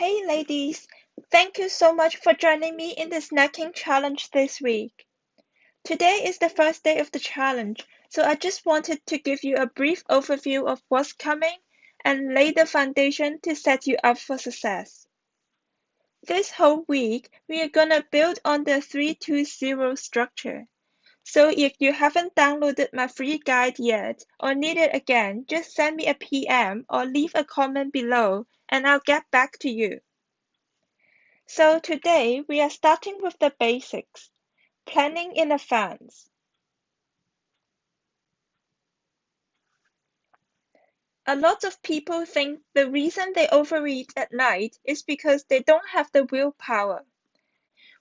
Hey ladies, thank you so much for joining me in the snacking challenge this week. Today is the first day of the challenge, so I just wanted to give you a brief overview of what's coming and lay the foundation to set you up for success. This whole week, we are gonna build on the 3-2-0 structure. So if you haven't downloaded my free guide yet or need it again, just send me a PM or leave a comment below and I'll get back to you. So today we are starting with the basics, planning in advance. A lot of people think the reason they overeat at night is because they don't have the willpower.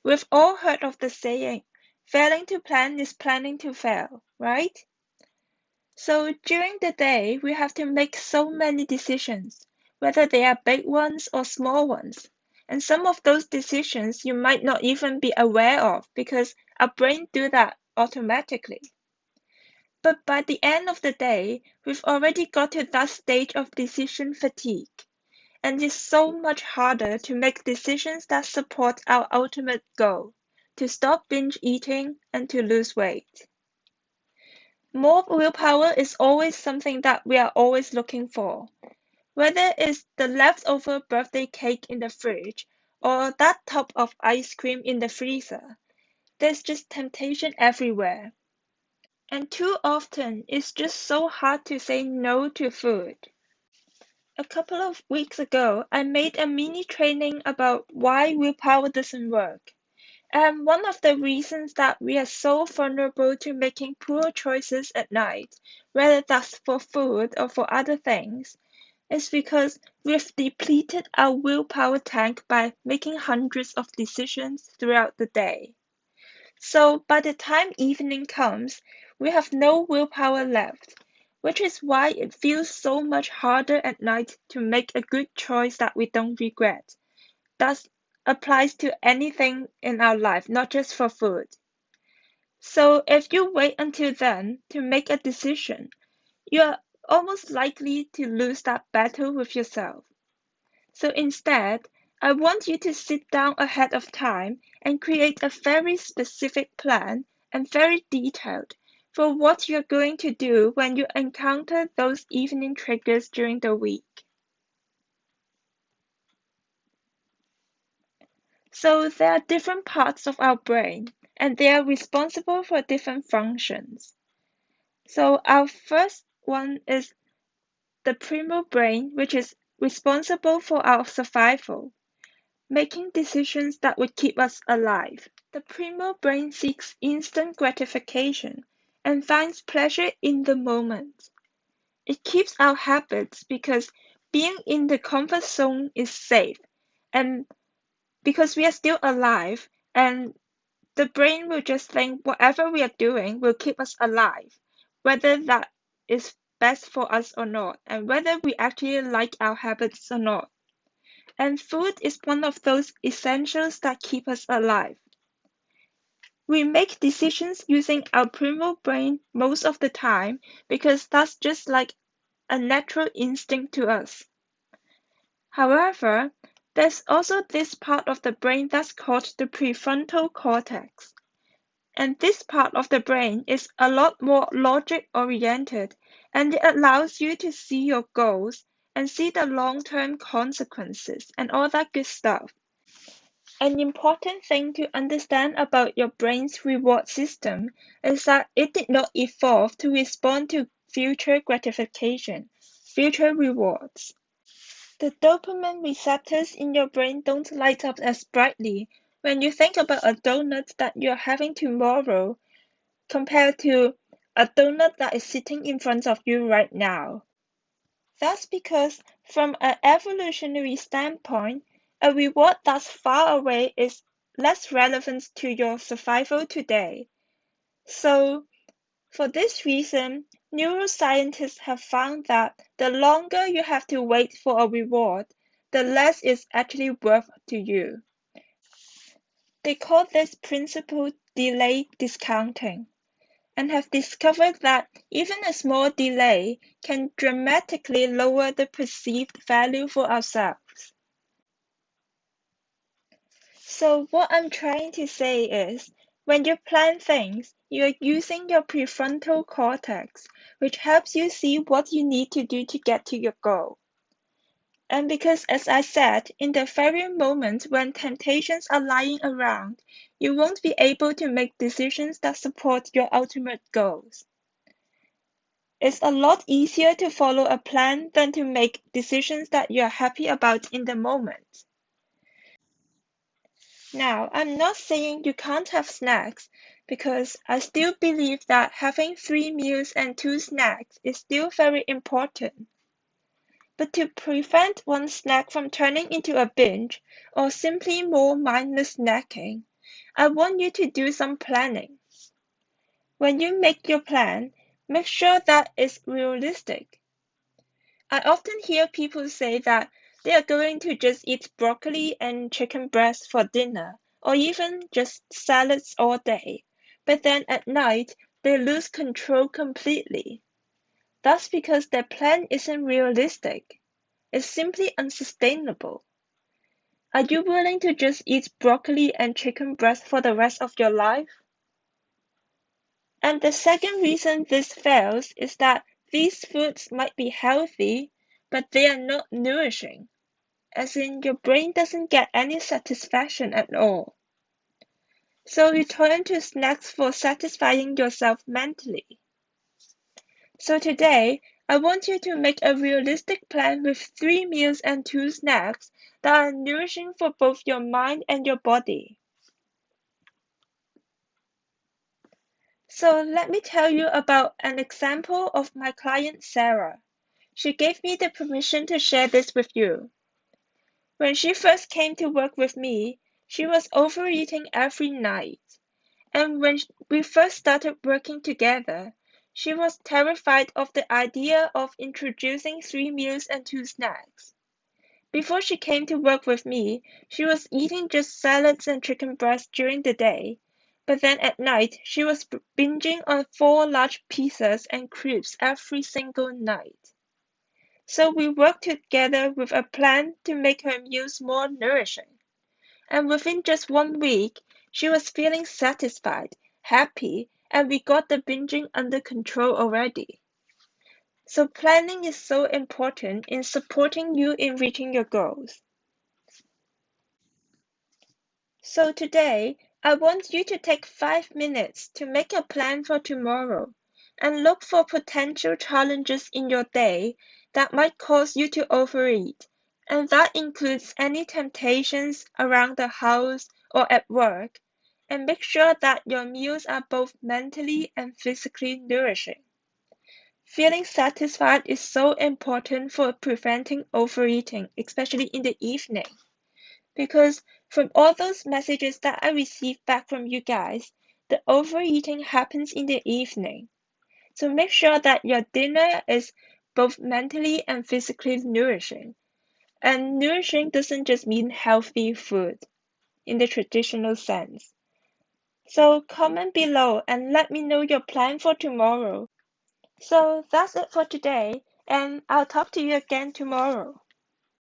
We've all heard of the saying, failing to plan is planning to fail, right? So during the day, we have to make so many decisions, whether they are big ones or small ones. And some of those decisions you might not even be aware of because our brain do that automatically. But by the end of the day, we've already got to that stage of decision fatigue, and it's so much harder to make decisions that support our ultimate goal, to stop binge eating and to lose weight. More willpower is always something that we are always looking for, whether it's the leftover birthday cake in the fridge or that tub of ice cream in the freezer. There's just temptation everywhere. And too often, it's just so hard to say no to food. A couple of weeks ago, I made a mini training about why willpower doesn't work. And one of the reasons that we are so vulnerable to making poor choices at night, whether that's for food or for other things, is because we've depleted our willpower tank by making hundreds of decisions throughout the day. So by the time evening comes, we have no willpower left, which is why it feels so much harder at night to make a good choice that we don't regret. That applies to anything in our life, not just for food. So if you wait until then to make a decision, you're almost likely to lose that battle with yourself. So instead, I want you to sit down ahead of time and create a very specific plan and very detailed for what you're going to do when you encounter those evening triggers during the week. So there are different parts of our brain and they are responsible for different functions. So our first one is the Primo brain, which is responsible for our survival, making decisions that would keep us alive. The Primo brain seeks instant gratification and finds pleasure in the moment. It keeps our habits because being in the comfort zone is safe and because we are still alive and the brain will just think whatever we are doing will keep us alive, whether that is best for us or not, and whether we actually like our habits or not. And food is one of those essentials that keep us alive. We make decisions using our primal brain most of the time because that's just like a natural instinct to us. However, there's also this part of the brain that's called the prefrontal cortex. And this part of the brain is a lot more logic-oriented, and it allows you to see your goals and see the long-term consequences and all that good stuff. An important thing to understand about your brain's reward system is that it did not evolve to respond to future gratification, future rewards. The dopamine receptors in your brain don't light up as brightly when you think about a donut that you're having tomorrow compared to a donut that is sitting in front of you right now. That's because, from an evolutionary standpoint, a reward that's far away is less relevant to your survival today. So, for this reason, neuroscientists have found that the longer you have to wait for a reward, the less it's actually worth to you. They call this principle delay discounting, and have discovered that even a small delay can dramatically lower the perceived value for ourselves. So what I'm trying to say is, when you plan things, you're using your prefrontal cortex, which helps you see what you need to do to get to your goal. And because, as I said, in the very moment when temptations are lying around, you won't be able to make decisions that support your ultimate goals. It's a lot easier to follow a plan than to make decisions that you're happy about in the moment. Now, I'm not saying you can't have snacks, because I still believe that having 3 meals and 2 snacks is still very important. But to prevent one snack from turning into a binge or simply more mindless snacking, I want you to do some planning. When you make your plan, make sure that it's realistic. I often hear people say that they are going to just eat broccoli and chicken breast for dinner, or even just salads all day, but then at night they lose control completely. That's because their plan isn't realistic. It's simply unsustainable. Are you willing to just eat broccoli and chicken breast for the rest of your life? And the second reason this fails is that these foods might be healthy, but they are not nourishing, as in your brain doesn't get any satisfaction at all. So you turn to snacks for satisfying yourself mentally. So today, I want you to make a realistic plan with 3 meals and 2 snacks that are nourishing for both your mind and your body. So let me tell you about an example of my client Sarah. She gave me the permission to share this with you. When she first came to work with me, she was overeating every night. And when we first started working together, she was terrified of the idea of introducing 3 meals and 2 snacks. Before she came to work with me, she was eating just salads and chicken breast during the day, but then at night she was binging on 4 large pizzas and crepes every single night. So we worked together with a plan to make her meals more nourishing. And within just 1 week, she was feeling satisfied, happy, and we got the binging under control already. So planning is so important in supporting you in reaching your goals. So today, I want you to take 5 minutes to make a plan for tomorrow and look for potential challenges in your day that might cause you to overeat. And that includes any temptations around the house or at work. And make sure that your meals are both mentally and physically nourishing. Feeling satisfied is so important for preventing overeating, especially in the evening. Because from all those messages that I receive back from you guys, the overeating happens in the evening. So make sure that your dinner is both mentally and physically nourishing. And nourishing doesn't just mean healthy food in the traditional sense. So comment below and let me know your plan for tomorrow. So that's it for today, and I'll talk to you again tomorrow.